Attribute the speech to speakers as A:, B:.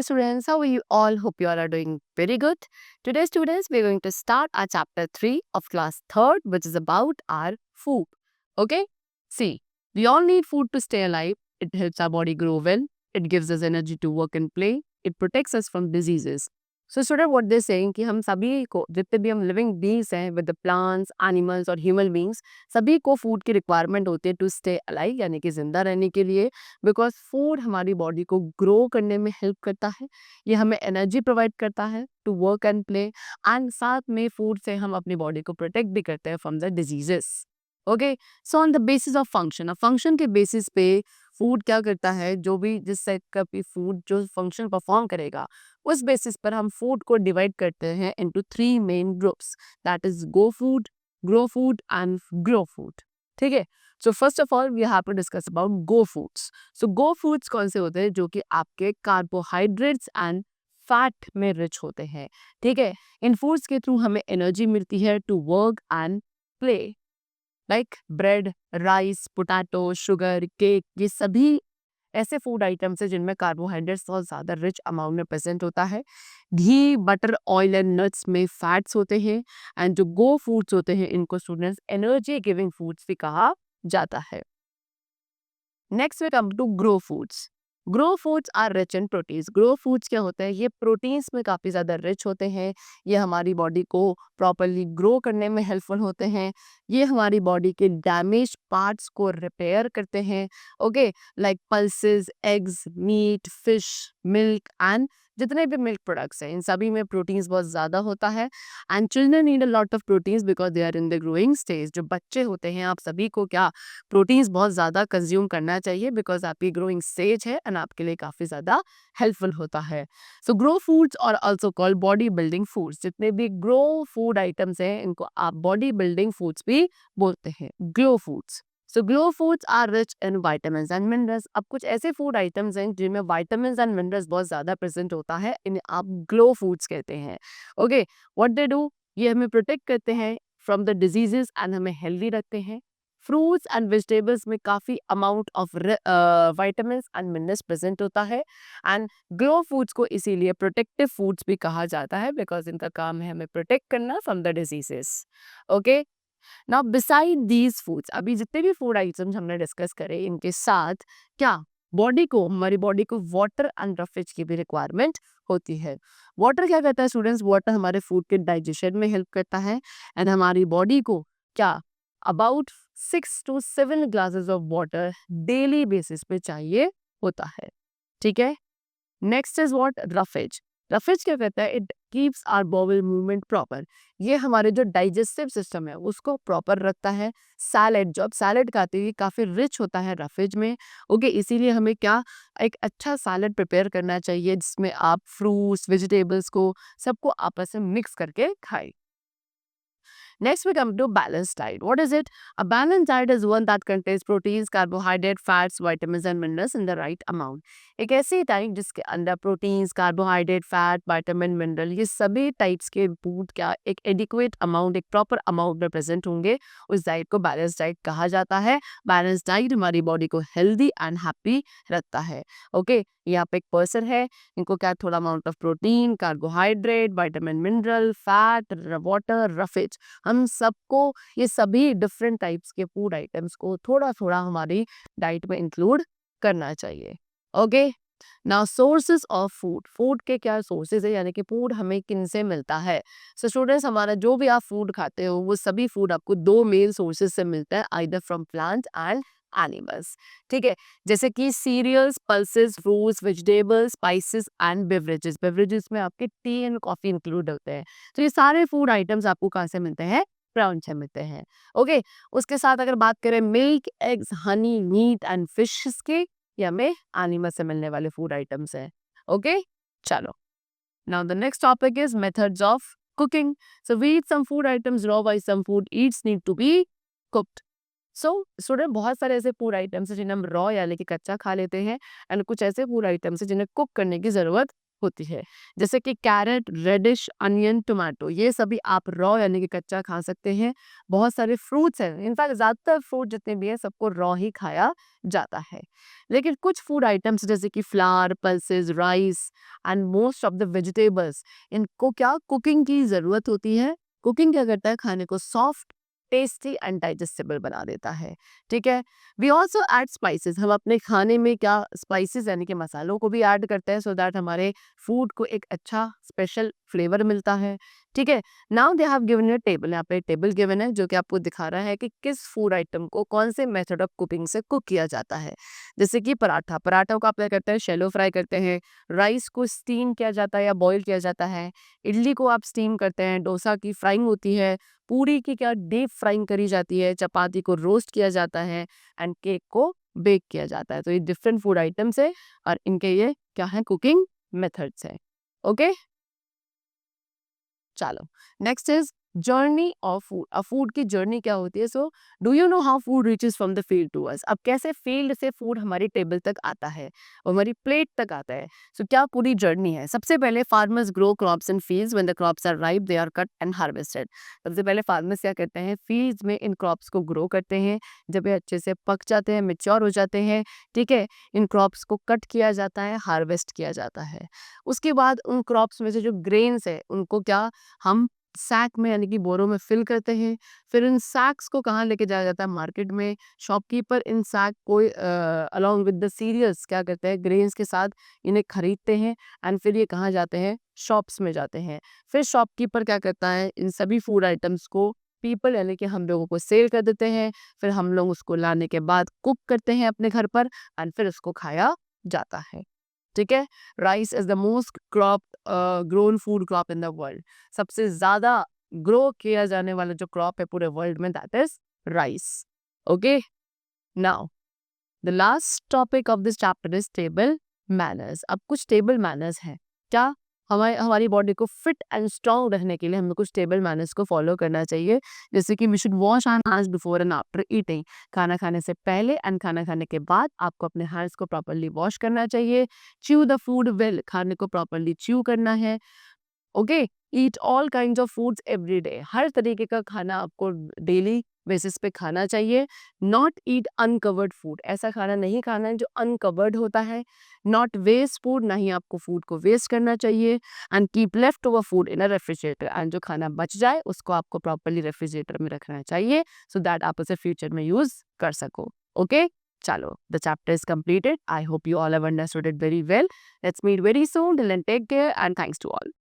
A: students, how are you all? Hope you all are doing very good. Today students, we're going to start our chapter 3 of class 3rd, which is about our food. Okay? See, we all need food to stay alive. It helps our body grow well. It gives us energy to work and play. It protects us from diseases. So student, what they're saying कि हम सभी को जितने भी हम living beings हैं with the plants, animals और human beings, सभी को फूड की रिक्वायरमेंट होती है टू स्टे अलाइव, यानी कि जिंदा रहने के लिए। बिकॉज फूड हमारी बॉडी को ग्रो करने में हेल्प करता है, ये हमें एनर्जी प्रोवाइड करता है to work and play, and साथ में फूड से हम अपनी बॉडी को प्रोटेक्ट भी करते हैं from the diseases. Okay, so on the basis of function, अब फंक्शन के बेसिस पे फूड क्या करता है, जो भी जिस सेट का भी फूड जो फंक्शन परफॉर्म करेगा, उस बेसिस पर हम फूड को डिवाइड करते हैं into 3 main groups, that is go food, grow food and grow food. ठीक है, so first of all we have to discuss about go foods. So go foods कौन से होते हैं, जो कि आपके कार्बोहाइड्रेट्स एंड फैट में रिच होते हैं। ठीक है, इन फूड्स के थ्रू हमें एनर्जी मिलती है to work and play, like bread, rice, potato, sugar, cake, ये सभी ऐसे फूड आइटम्स हैं जिनमें कार्बोहाइड्रेट्स बहुत ज़्यादा रिच अमाउंट में प्रेजेंट होता है। घी, बटर, ऑयल एंड नट्स में फैट्स होते हैं, एंड जो गो फूड्स होते हैं इनको स्टूडेंट्स एनर्जी गिविंग फूड्स भी कहा जाता है। Next we come to grow foods. Grow foods are rich in proteins. Grow foods क्या होते हैं, ये प्रोटीन्स में काफ़ी ज़्यादा रिच होते हैं। ये हमारी बॉडी को प्रॉपरली ग्रो करने में हेल्पफुल होते हैं। ये हमारी बॉडी के डैमेज पार्ट्स को रिपेयर करते हैं। Okay, like pulses, eggs, meat, fish, milk and जितने भी मिल्क प्रोडक्ट्स हैं, इन सभी में प्रोटीन्स बहुत ज़्यादा होता है। And children need a lot of proteins because they are in the growing stage. जो बच्चे होते हैं, आप सभी को क्या प्रोटीन्स बहुत ज़्यादा कंज्यूम करना चाहिए, बिकॉज आपकी ग्रोइंग स्टेज है एंड आपके लिए काफ़ी ज़्यादा हेल्पफुल होता है। सो ग्रो फूड्स और also called body building foods, जितने भी ग्रो फूड आइटम्स हैं इनको आप बॉडी बिल्डिंग फूड्स भी बोलते हैं, glow foods. So glow foods are rich in vitamins and minerals. अब कुछ ऐसे फूड आइटम्स हैं जिनमें विटामिन्स एंड मिनरल्स बहुत ज़्यादा प्रेजेंट होता है, इन्हें आप ग्लो फूड्स कहते हैं। ओके, व्हाट दे डू, ये हमें प्रोटेक्ट करते हैं फ्रॉम द डिजीजेस एंड हमें हेल्दी रखते हैं। फ्रूट्स एंड वेजिटेबल्स में काफ़ी amount of vitamins and minerals present होता है, एंड ग्लो फूड्स को इसीलिए प्रोटेक्टिव फूड्स भी कहा जाता है, बिकॉज इनका काम है हमें प्रोटेक्ट करना from the diseases. Okay, now beside these foods, अभी जितने भी फूड आइटम्स हमने डिस्कस करे, इनके साथ क्या बॉडी को, हमारी बॉडी को वाटर एंड रफेज की भी रिक्वायरमेंट होती है। वाटर क्या करता है स्टूडेंट्स, वाटर हमारे फूड के डाइजेशन में हेल्प करता है, एंड हमारी बॉडी को क्या about 6 to 7 glasses of water daily basis पे चाहिए होता है। ठीक है, next is what, roughage. Roughage क्या कहता है, it keeps our bowel movement proper. ये हमारे जो डाइजेस्टिव सिस्टम है उसको प्रॉपर रखता है। सैलेड, जो आप सैलेड खाते हैं काफ़ी रिच होता है रफेज में। ओके, इसीलिए हमें क्या एक अच्छा सैलेड प्रिपेयर करना चाहिए जिसमें आप फ्रूट्स, वेजिटेबल्स को सबको आपस में मिक्स करके खाएं। Next, we come to balanced diet. What is it? A balanced diet is one that contains proteins, carbohydrate, fats, vitamins and minerals in the right amount. एक ऐसी डाइट जिसके अंदर proteins, carbohydrate, fat, vitamin, mineral, ये सभी types के food क्या एक adequate amount, एक प्रॉपर अमाउंट में प्रेजेंट होंगे, उस डाइट को बैलेंस डाइट कहा जाता है। बैलेंस डाइट हमारी बॉडी को हेल्दी एंड हैप्पी रखता है। ओके, यहाँ पे एक पर्सन है, इनको क्या थोड़ा amount of protein, carbohydrate, vitamin, mineral, fat, water, roughage, हम सबको ये सभी डिफरेंट टाइप्स के फूड आइटम्स को थोड़ा थोड़ा हमारी डाइट में इंक्लूड करना चाहिए। Okay, now sources of food, food के क्या सोर्सेज है, यानी कि फूड हमें किन से मिलता है। सो स्टूडेंट्स, हमारा जो भी आप फूड खाते हो वो सभी फूड आपको 2 मेन सोर्सेज से मिलता है, either from plant and animals. ठीक है, जैसे कि cereals, pulses, fruits, vegetables, spices and beverages. Beverages में आपके टी एंड कॉफी इंक्लूड होते हैं। तो ये सारे फूड आइटम्स आपको कहाँ से मिलते हैं, प्लांट से मिलते हैं। ओके, उसके साथ अगर बात करें milk, eggs, honey, meat and fish के, ये हमें एनिमल से मिलने वाले फूड आइटम्स हैं। ओके, चलो, now the next topic is methods of cooking. So we eat some food items raw while some food eats need to be cooked. So student, बहुत सारे ऐसे फूड आइटम्स हैं जिन्हें हम रॉ यानी कि कच्चा खा लेते हैं, एंड कुछ ऐसे फूड आइटम्स हैं जिन्हें कुक करने की ज़रूरत होती है, जैसे कि कैरेट, रेडिश, अनियन, टोमेटो, ये सभी आप रॉ यानी कि कच्चा खा सकते हैं। बहुत सारे फ्रूट्स हैं, इनफैक्ट ज़्यादातर फ्रूट जितने भी हैं सबको रॉ ही खाया जाता है। लेकिन कुछ फूड आइटम्स जैसे कि flower, pulses, rice and most of the vegetables, इनको क्या कुकिंग की ज़रूरत होती है। कुकिंग क्या करता है, खाने को सॉफ्ट, टेस्टी एंड डाइजेस्टेबल बना देता है। ठीक है, वी ऑल्सो ऐड स्पाइसेस, हम अपने खाने में क्या स्पाइसेस यानी कि मसालों को भी ऐड करते हैं, सो दैट हमारे फूड को एक अच्छा स्पेशल फ्लेवर मिलता है। ठीक है, now they have given a table, यहाँ पे टेबल गिवन है जो कि आपको दिखा रहा है कि किस फूड आइटम को कौन से मेथड ऑफ कुकिंग से कुक किया जाता है। जैसे कि पराठा, पराठा को आप क्या करते हैं, शैलो फ्राई करते हैं। राइस को स्टीम किया जाता है या बॉईल किया जाता है। इडली को आप स्टीम करते हैं। डोसा की फ्राइंग होती है। पूरी की क्या डीप फ्राइंग करी जाती है। चपाती को रोस्ट किया जाता है एंड केक को बेक किया जाता है। तो ये डिफरेंट फूड आइटम्स है और इनके ये क्या है, कुकिंग मेथड्स है। ओके, चलो next is journey of food. अब फूड की जर्नी क्या होती है, so do you know how food reaches from the field to us. अब कैसे फील्ड से फूड हमारी टेबल तक आता है और हमारी प्लेट तक आता है। सो क्या पूरी जर्नी है। सबसे पहले farmers grow crops in fields, when the crops are ripe they are cut and harvested. सबसे पहले फार्मर्स क्या करते हैं, फील्ड्स में इन क्रॉप्स को ग्रो करते हैं। जब ये अच्छे से पक जाते हैं, मेच्योर हो जाते हैं, ठीक है, इन क्रॉप्स को कट किया जाता है, हार्वेस्ट किया जाता है। उसके बाद उन क्रॉप्स में से जो ग्रेन्स है उनको क्या हम सैक में यानी कि बोरों में फिल करते हैं। फिर इन सैक्स को कहाँ लेके जाया जाता है, मार्केट में। शॉपकीपर इन सैक को अलोंग विद द सीरियल्स क्या करते हैं, ग्रेन्स के साथ इन्हें खरीदते हैं एंड फिर ये कहाँ जाते हैं, शॉप्स में जाते हैं। फिर शॉपकीपर क्या करता है, इन सभी फूड आइटम्स को पीपल यानी कि हम लोगों को सेल कर देते हैं। फिर हम लोग उसको लाने के बाद कुक करते हैं अपने घर पर एंड फिर उसको खाया जाता है। ठीक है, rice is the most crop grown food crop in the world. सबसे ज्यादा ग्रो किया जाने वाला जो क्रॉप है पूरे वर्ल्ड में, that is rice. Okay, now the last topic of this chapter is table manners. अब कुछ टेबल मैनर्स हैं। क्या हमारी बॉडी को फिट एंड स्ट्रांग रहने के लिए हमें कुछ टेबल मैनर्स को फॉलो करना चाहिए। जैसे कि we should wash our hands before and after eating. खाना खाने से पहले एंड खाना खाने के बाद आपको अपने हैंड्स को प्रॉपरली वॉश करना चाहिए। च्यू द फूड वेल, खाने को प्रॉपरली च्यू करना है। Okay, eat all kind of foods every day, हर तरीके का खाना आपको डेली बेसिस पे खाना चाहिए। नॉट ईट अनकवर्ड फूड, ऐसा खाना नहीं खाना है जो अनकवर्ड होता है। नॉट वेस्ट फूड, ना ही आपको फूड को वेस्ट करना चाहिए। And keep left over food in a refrigerator, and जो खाना बच जाए उसको आपको प्रॉपरली रेफ्रिजरेटर में रखना चाहिए सो दैट आप उसे फ्यूचर में यूज कर सको। ओके, चलो, the chapter is completed. I hope you all have understood it very well. Let's meet very soon. Till then, take care and thanks to all.